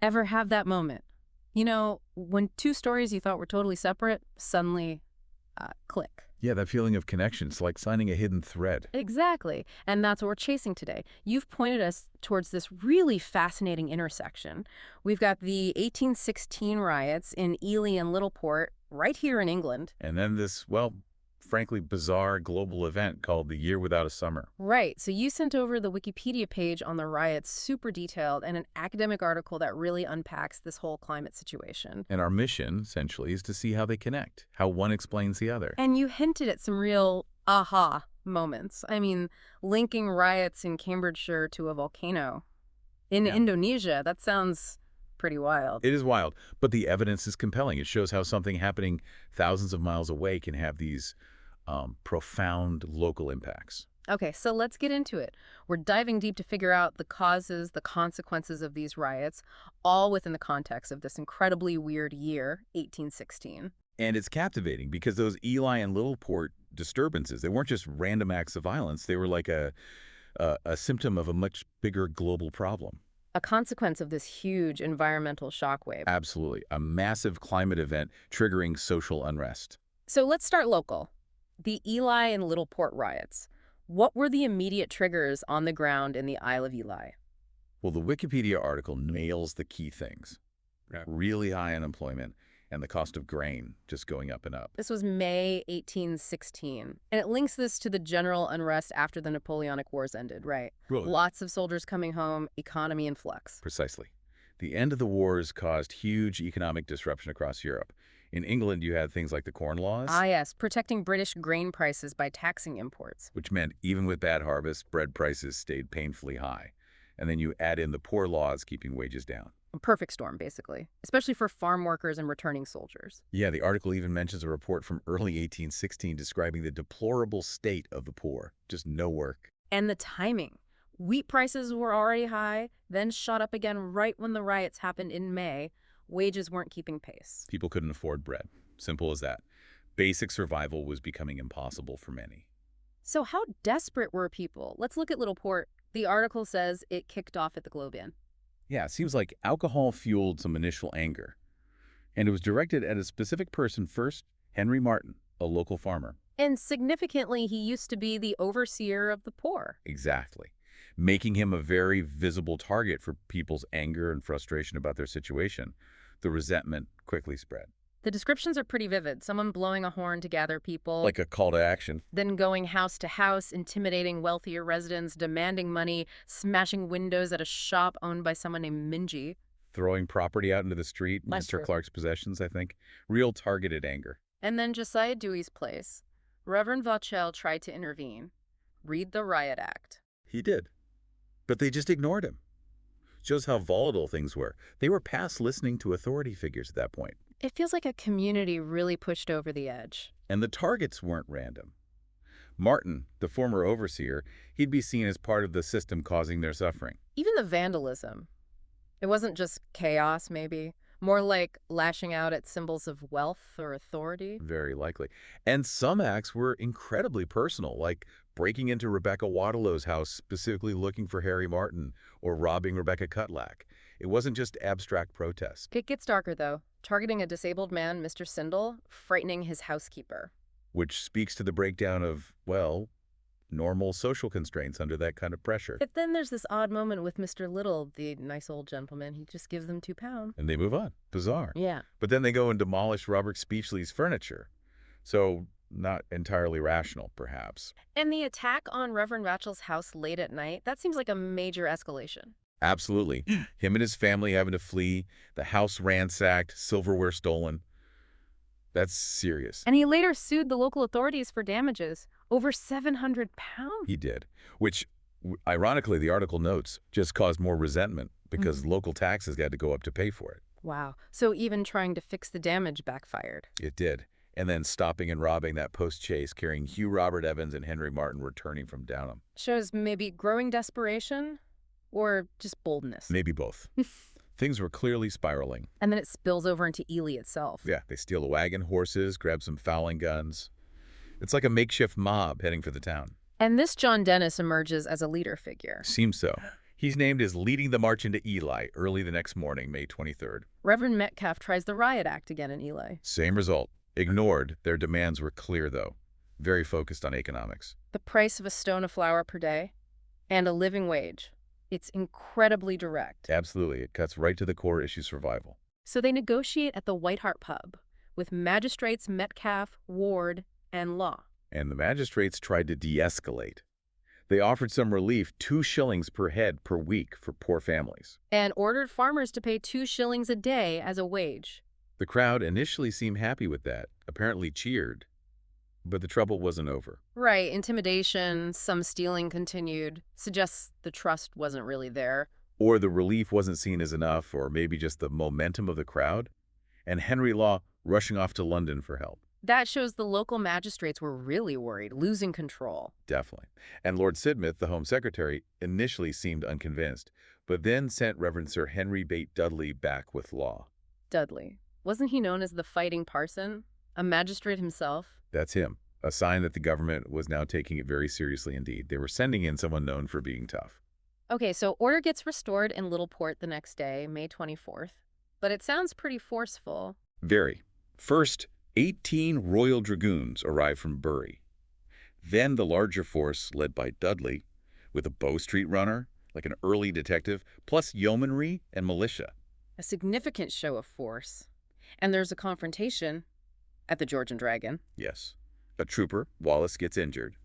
Ever have that moment? You know, when two stories you thought were totally separate suddenly click. Yeah, that feeling of connection. It's like signing a hidden thread. Exactly. And that's what we're chasing today. You've pointed us towards this really fascinating intersection. We've got the 1816 riots in Ely and Littleport, right here in England. And then this, well, frankly, bizarre global event called the Year Without a Summer. Right. So you sent over the Wikipedia page on the riots, super detailed, and an academic article that really unpacks this whole climate situation. And our mission, essentially, is to see how they connect, how one explains the other. And you hinted at some real aha moments. I mean, linking riots in Cambridgeshire to a volcano in Yeah. Indonesia, that sounds pretty wild. It is wild, but the evidence is compelling. It shows how something happening thousands of miles away can have these profound local impacts. Okay, so let's get into it. We're diving deep to figure out the causes, the consequences of these riots, all within the context of this incredibly weird year, 1816. And it's captivating because those Ely and Littleport disturbances, they weren't just random acts of violence. They were like a symptom of a much bigger global problem. A consequence of this huge environmental shockwave. Absolutely. A massive climate event triggering social unrest. So let's start local. The Ely and Littleport riots. What were the immediate triggers on the ground in the Isle of Ely? Well, the Wikipedia article nails the key things. Yeah. Really high unemployment and the cost of grain just going up and up. This was May 1816, and it links this to the general unrest after the Napoleonic Wars ended, right? Really? Lots of soldiers coming home, economy in flux. Precisely. The end of the wars caused huge economic disruption across Europe. In England, you had things like the Corn Laws, Ah, yes, protecting British grain prices by taxing imports. which meant even with bad harvests, bread prices stayed painfully high. And then you add in the Poor Laws keeping wages down. A perfect storm, basically, especially for farm workers and returning soldiers. Yeah, the article even mentions a report from early 1816 describing the deplorable state of the poor. Just no work. And the timing. Wheat prices were already high, then shot up again right when the riots happened in May. Wages weren't keeping pace. People couldn't afford bread. Simple as that. Basic survival was becoming impossible for many. So how desperate were people? Let's look at Littleport. The article says it kicked off at the Globe Inn. Yeah, it seems like alcohol fueled some initial anger. And it was directed at a specific person first, Henry Martin, a local farmer. And significantly, he used to be the overseer of the poor. Exactly. Making him a very visible target for people's anger and frustration about their situation. The resentment quickly spread. The descriptions are pretty vivid. Someone blowing a horn to gather people. Like a call to action. Then going house to house, intimidating wealthier residents, demanding money, smashing windows at a shop owned by someone named Minji. Throwing property out into the street, That's Mr. true. Clark's possessions, I think. Real targeted anger. And then Josiah Dewey's place. Reverend Vauchel tried to intervene. Read the Riot Act. He did. But they just ignored him. Shows how volatile things were. They were past listening to authority figures at that point. It feels like a community really pushed over the edge. And the targets weren't random. Martin, the former overseer, he'd be seen as part of the system causing their suffering. Even the vandalism. It wasn't just chaos, maybe. More like lashing out at symbols of wealth or authority. Very likely. And some acts were incredibly personal, like breaking into Rebecca Waterlow's house specifically looking for Harry Martin or robbing Rebecca Cutlack. It wasn't just abstract protest. It gets darker, though. Targeting a disabled man, Mr. Sindel, frightening his housekeeper. Which speaks to the breakdown of, well, normal social constraints under that kind of pressure. But then there's this odd moment with Mr. Little, the nice old gentleman. He just gives them £2. And they move on. Bizarre. Yeah. But then they go and demolish Robert Speechley's furniture. So not entirely rational, perhaps. And the attack on Reverend Rachel's house late at night, that seems like a major escalation. Absolutely. Him and his family having to flee, the house ransacked, silverware stolen. That's serious. And he later sued the local authorities for damages, over £700. He did, which, ironically, the article notes, just caused more resentment because local taxes had to go up to pay for it. Wow. So even trying to fix the damage backfired. It did. And then stopping and robbing that post-chase, carrying Hugh Robert Evans and Henry Martin returning from Downham. Shows maybe growing desperation or just boldness. Maybe both. Things were clearly spiraling. And then it spills over into Ely itself. Yeah, they steal a wagon, horses, grab some fowling guns. It's like a makeshift mob heading for the town. And this John Dennis emerges as a leader figure. Seems so. He's named as leading the march into Ely early the next morning, May 23rd. Reverend Metcalf tries the riot act again in Ely. Same result. Ignored. Their demands were clear, though. Very focused on economics. The price of a stone of flour per day and a living wage. It's incredibly direct. Absolutely. It cuts right to the core issue: survival. So they negotiate at the White Hart pub with magistrates Metcalf, Ward, and Law. And the magistrates tried to de-escalate. They offered some relief, 2 shillings per head per week for poor families. And ordered farmers to pay 2 shillings a day as a wage. The crowd initially seemed happy with that, apparently cheered. But the trouble wasn't over. Right, intimidation, some stealing continued, suggests the trust wasn't really there. Or the relief wasn't seen as enough, or maybe just the momentum of the crowd. And Henry Law rushing off to London for help. That shows the local magistrates were really worried, losing control. Definitely. And Lord Sidmouth, the Home Secretary, initially seemed unconvinced, but then sent Reverend Sir Henry Bate Dudley back with Law. Dudley. Wasn't he known as the Fighting Parson? A magistrate himself? That's him. A sign that the government was now taking it very seriously indeed. They were sending in someone known for being tough. Okay, so order gets restored in Littleport the next day, May 24th. But it sounds pretty forceful. Very. First, 18 Royal Dragoons arrived from Bury. Then the larger force, led by Dudley, with a Bow Street runner, like an early detective, plus yeomanry and militia. A significant show of force. And there's a confrontation at the George and Dragon. Yes. A trooper, Wallace, gets injured.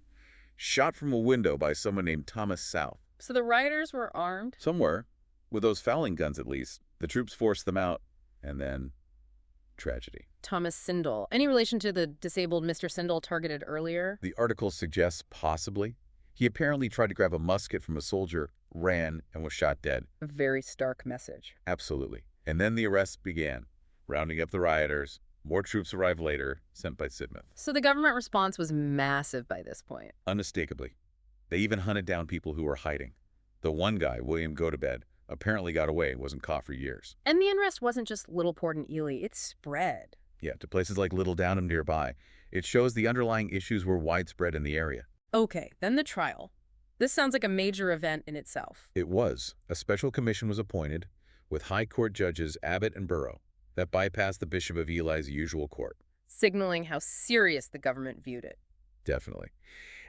Shot from a window by someone named Thomas South. So the rioters were armed? Somewhere. With those fowling guns, at least. The troops forced them out, and then tragedy. Thomas Sindel. Any relation to the disabled Mr. Sindel targeted earlier? The article suggests possibly. He apparently tried to grab a musket from a soldier, ran, and was shot dead. A very stark message. Absolutely. And then the arrests began, rounding up the rioters. More troops arrived later, sent by Sidmouth. So the government response was massive by this point. Unmistakably. They even hunted down people who were hiding. The one guy, William Gotobed, apparently got away and wasn't caught for years. And the unrest wasn't just Littleport and Ely, it spread. Yeah, to places like Little Downham nearby. It shows the underlying issues were widespread in the area. Okay, then the trial. This sounds like a major event in itself. It was. A special commission was appointed, with High Court judges Abbott and Burrow, that bypassed the Bishop of Ely's usual court. Signaling how serious the government viewed it. Definitely.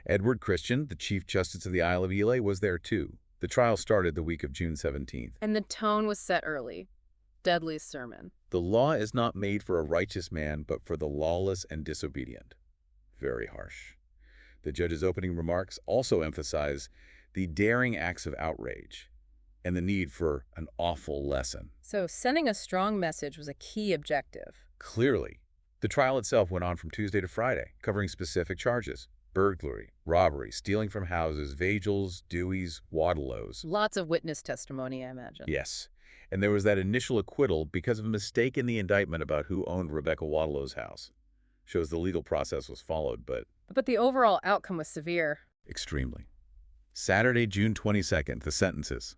Edward Christian, the Chief Justice of the Isle of Ely, was there too. The trial started the week of June 17th. And the tone was set early. Dudley's sermon. The law is not made for a righteous man, but for the lawless and disobedient. Very harsh. The judge's opening remarks also emphasize the daring acts of outrage and the need for an awful lesson. So sending a strong message was a key objective. Clearly. The trial itself went on from Tuesday to Friday, covering specific charges: burglary, robbery, stealing from houses, vigils, deweys, Waterloos. Lots of witness testimony, I imagine. Yes. And there was that initial acquittal because of a mistake in the indictment about who owned Rebecca Waterloo's house. Shows the legal process was followed, but the overall outcome was severe. extremely. Saturday, June 22nd, the sentences.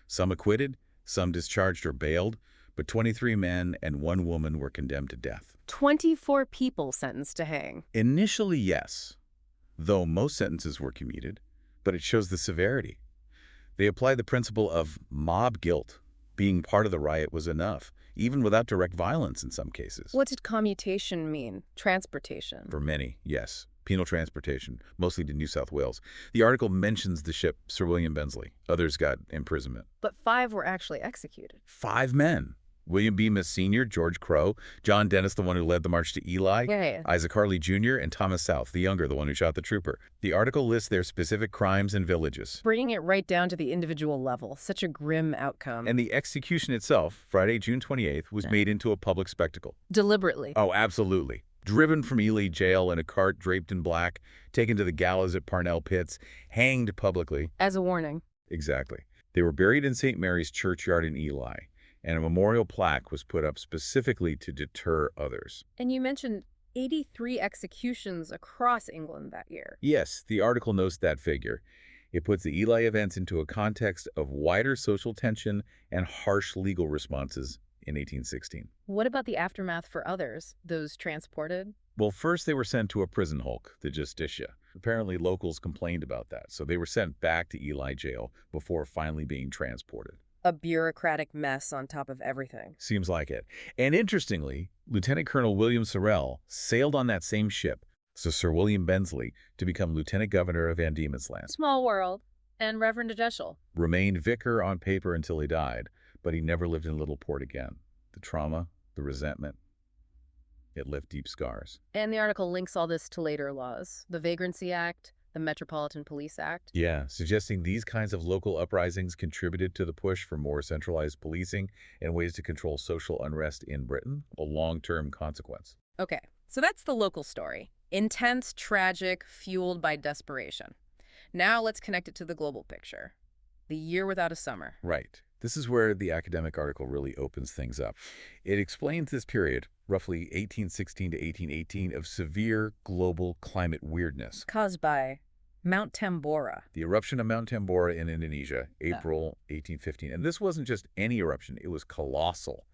Some acquitted, some discharged or bailed, but 23 men and 1 woman were condemned to death. 24 people sentenced to hang. Initially, yes, though most sentences were commuted, but it shows the severity. They applied the principle of mob guilt. Being part of the riot was enough, even without direct violence in some cases. What did commutation mean? Transportation. For many, yes. Penal transportation, mostly to New South Wales. The article mentions the ship Sir William Bensley. Others got imprisonment. But 5 were actually executed. 5 men. William Bemis Sr., George Crowe, John Dennis, the one who led the march to Ely, Yeah. Isaac Harley Jr., and Thomas South, the younger, the one who shot the trooper. The article lists their specific crimes and villages. Bringing it right down to the individual level. Such a grim outcome. And the execution itself, Friday, June 28th, was made into a public spectacle. Deliberately. Oh, absolutely. Driven from Ely jail in a cart draped in black, taken to the gallows at Parnell Pits, hanged publicly. As a warning. Exactly. They were buried in St. Mary's Churchyard in Ely, and a memorial plaque was put up specifically to deter others. And you mentioned 83 executions across England that year. Yes, the article notes that figure. It puts the Ely events into a context of wider social tension and harsh legal responses in 1816. What about the aftermath for others, those transported? Well, first they were sent to a prison hulk, the Justitia, Apparently, locals complained about that, so they were sent back to Ely Jail before finally being transported. A bureaucratic mess on top of everything. Seems like it. And interestingly, Lieutenant Colonel William Sorrell sailed on that same ship, so Sir William Bensley, to become Lieutenant Governor of Van Diemen's Land. Small world. And Reverend Adeshel. Remained vicar on paper until he died, but he never lived in Littleport again. The trauma, the resentment, it left deep scars. And the article links all this to later laws. The Vagrancy Act, the Metropolitan Police Act. Yeah, suggesting these kinds of local uprisings contributed to the push for more centralized policing and ways to control social unrest in Britain, a long-term consequence. Okay, so that's the local story. Intense, tragic, fueled by desperation. Now let's connect it to the global picture. The year without a summer. Right. This is where the academic article really opens things up. It explains this period, roughly 1816 to 1818, of severe global climate weirdness. Caused by Mount Tambora. The eruption of Mount Tambora in Indonesia, April 1815. And this wasn't just any eruption, it was colossal.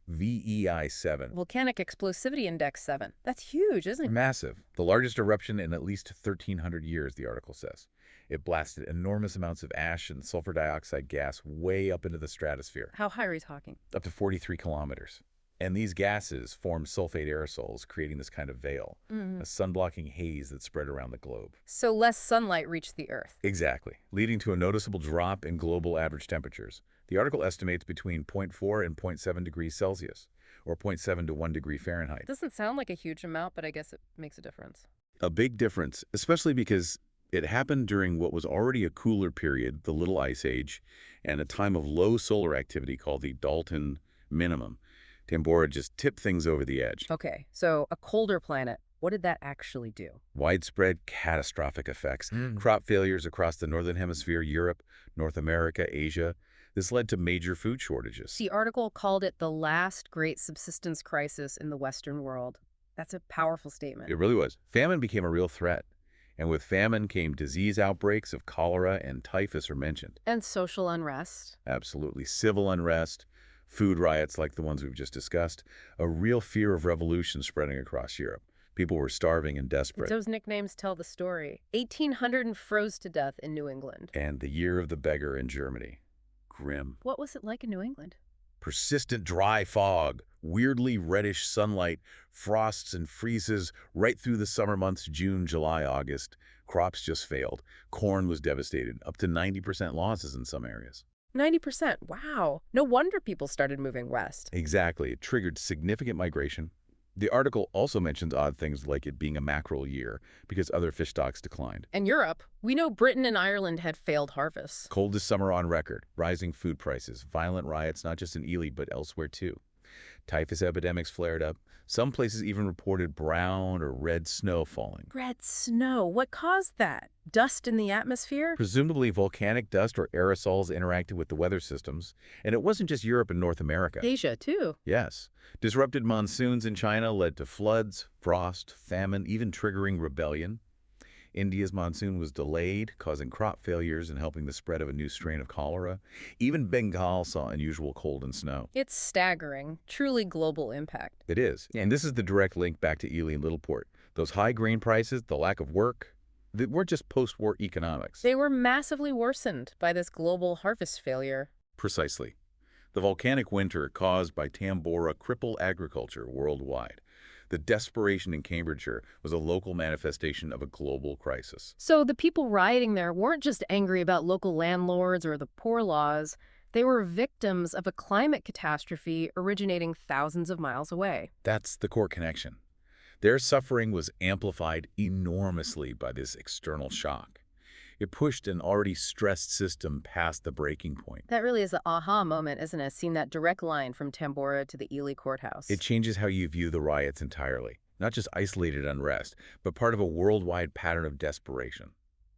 VEI 7. Volcanic Explosivity Index 7. That's huge, isn't it? Massive. The largest eruption in at least 1,300 years, the article says. It blasted enormous amounts of ash and sulfur dioxide gas way up into the stratosphere, How high are we talking? up to 43 kilometers. And these gases formed sulfate aerosols, creating this kind of veil, a sun-blocking haze that spread around the globe. So less sunlight reached the Earth. Exactly, leading to a noticeable drop in global average temperatures. The article estimates between zero point 0.4 and 0.7 degrees Celsius, or zero point 0.7 to 1 degree Fahrenheit. Doesn't sound like a huge amount, but I guess it makes a difference. A big difference, especially because it happened during what was already a cooler period, the Little Ice Age, and a time of low solar activity called the Dalton Minimum. Tambora just tipped things over the edge. Okay, so a colder planet. What did that actually do? Widespread catastrophic effects. Crop failures across the Northern Hemisphere, Europe, North America, Asia. This led to major food shortages. The article called it the last great subsistence crisis in the Western world. That's a powerful statement. It really was. Famine became a real threat. And with famine came disease outbreaks of cholera and typhus are mentioned. And social unrest. Absolutely. Civil unrest, food riots like the ones we've just discussed, a real fear of revolution spreading across Europe. People were starving and desperate. Those nicknames tell the story. 1800 and froze to death in New England. And the year of the beggar in Germany. Grim. What was it like in New England? Persistent dry fog, weirdly reddish sunlight, frosts and freezes right through the summer months, June, July, August. Crops just failed. Corn was devastated, up to 90% losses in some areas. 90%. Wow. No wonder people started moving west. Exactly. It triggered significant migration. The article also mentions odd things like it being a mackerel year because other fish stocks declined. And Europe. We know Britain and Ireland had failed harvests. Coldest summer on record, rising food prices, violent riots not just in Ely but elsewhere too. Typhus epidemics flared up. Some places even reported brown or red snow falling. Red snow. What caused that? Dust in the atmosphere? Presumably volcanic dust or aerosols interacted with the weather systems. And it wasn't just Europe and North America. Asia, too. Yes. Disrupted monsoons in China led to floods, frost, famine, even triggering rebellion. India's monsoon was delayed, causing crop failures and helping the spread of a new strain of cholera. Even Bengal saw unusual cold and snow. It's staggering. Truly global impact. It is. And this is the direct link back to Ely and Littleport. Those high grain prices, the lack of work, they weren't just post-war economics. They were massively worsened by this global harvest failure. Precisely. The volcanic winter caused by Tambora crippled agriculture worldwide. The desperation in Cambridgeshire was a local manifestation of a global crisis. So the people rioting there weren't just angry about local landlords or the poor laws. They were victims of a climate catastrophe originating thousands of miles away. That's the core connection. Their suffering was amplified enormously by this external shock. It pushed an already stressed system past the breaking point. That really is the aha moment, isn't it? Seeing that direct line from Tambora to the Ely courthouse. It changes how you view the riots entirely. Not just isolated unrest, but part of a worldwide pattern of desperation.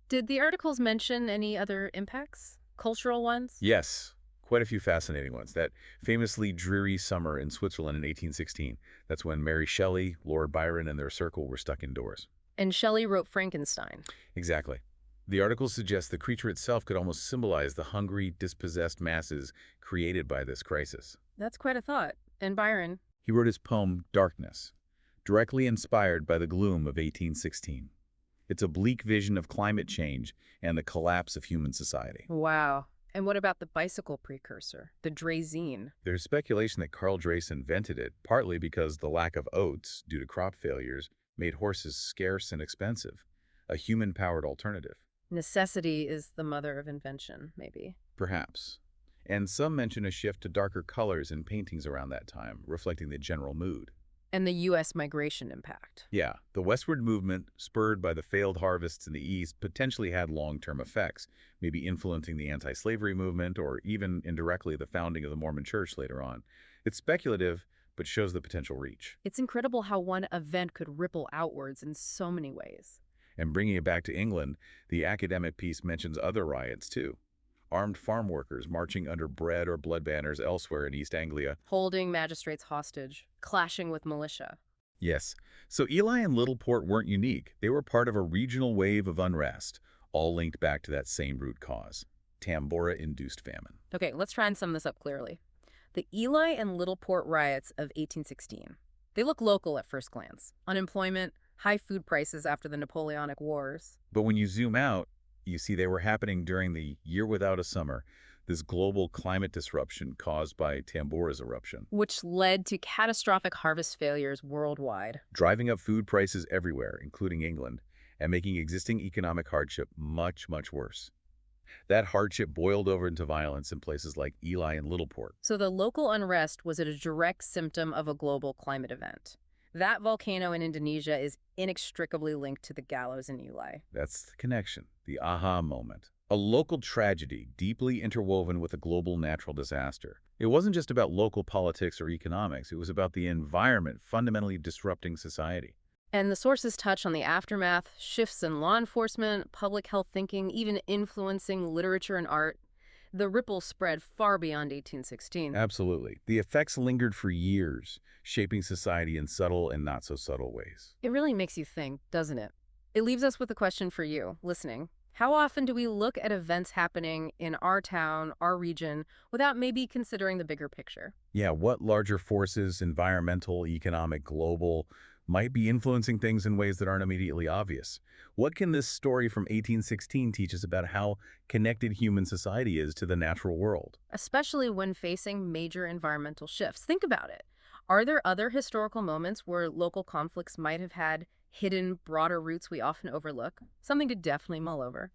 Did the articles mention any other impacts? Cultural ones? Yes, quite a few fascinating ones. That famously dreary summer in Switzerland in 1816. That's when Mary Shelley, Lord Byron, and their circle were stuck indoors. And Shelley wrote Frankenstein. Exactly. The article suggests the creature itself could almost symbolize the hungry, dispossessed masses created by this crisis. That's quite a thought. And Byron? He wrote his poem, Darkness, directly inspired by the gloom of 1816. It's a bleak vision of climate change and the collapse of human society. Wow. And what about the bicycle precursor, the Draisine? There's speculation that Carl Dreis invented it, partly because the lack of oats, due to crop failures, made horses scarce and expensive, a human-powered alternative. Necessity is the mother of invention, maybe. Perhaps. And some mention a shift to darker colors in paintings around that time, reflecting the general mood. And the U.S. migration impact. Yeah, the westward movement, spurred by the failed harvests in the East, potentially had long-term effects, maybe influencing the anti-slavery movement or even indirectly the founding of the Mormon Church later on. It's speculative, but shows the potential reach. It's incredible how one event could ripple outwards in so many ways. And bringing it back to England, the academic piece mentions other riots too. Armed farm workers marching under bread or blood banners elsewhere in East Anglia. Holding magistrates hostage, clashing with militia. Yes, so Ely and Littleport weren't unique. They were part of a regional wave of unrest, all linked back to that same root cause, Tambora-induced famine. Okay, let's try and sum this up clearly. The Ely and Littleport riots of 1816. They look local at first glance. Unemployment, high food prices after the Napoleonic Wars. But when you zoom out, you see they were happening during the year without a summer, this global climate disruption caused by Tambora's eruption, Which led to catastrophic harvest failures worldwide. driving up food prices everywhere, including England, and making existing economic hardship much, much worse. That hardship boiled over into violence in places like Ely and Littleport. So the local unrest was a direct symptom of a global climate event. That volcano in Indonesia is inextricably linked to the gallows in Ely. That's the connection, the aha moment. A local tragedy deeply interwoven with a global natural disaster. It wasn't just about local politics or economics, it was about the environment fundamentally disrupting society. And the sources touch on the aftermath, shifts in law enforcement, public health thinking, even influencing literature and art. The ripples spread far beyond 1816. Absolutely. The effects lingered for years, shaping society in subtle and not so subtle ways. It really makes you think, doesn't it? It leaves us with a question for you, listening. How often do we look at events happening in our town, our region, without maybe considering the bigger picture? Yeah, what larger forces, environmental, economic, global, might be influencing things in ways that aren't immediately obvious? What can this story from 1816 teach us about how connected human society is to the natural world? Especially when facing major environmental shifts. Think about it. Are there other historical moments where local conflicts might have had hidden, broader roots we often overlook? Something to definitely mull over.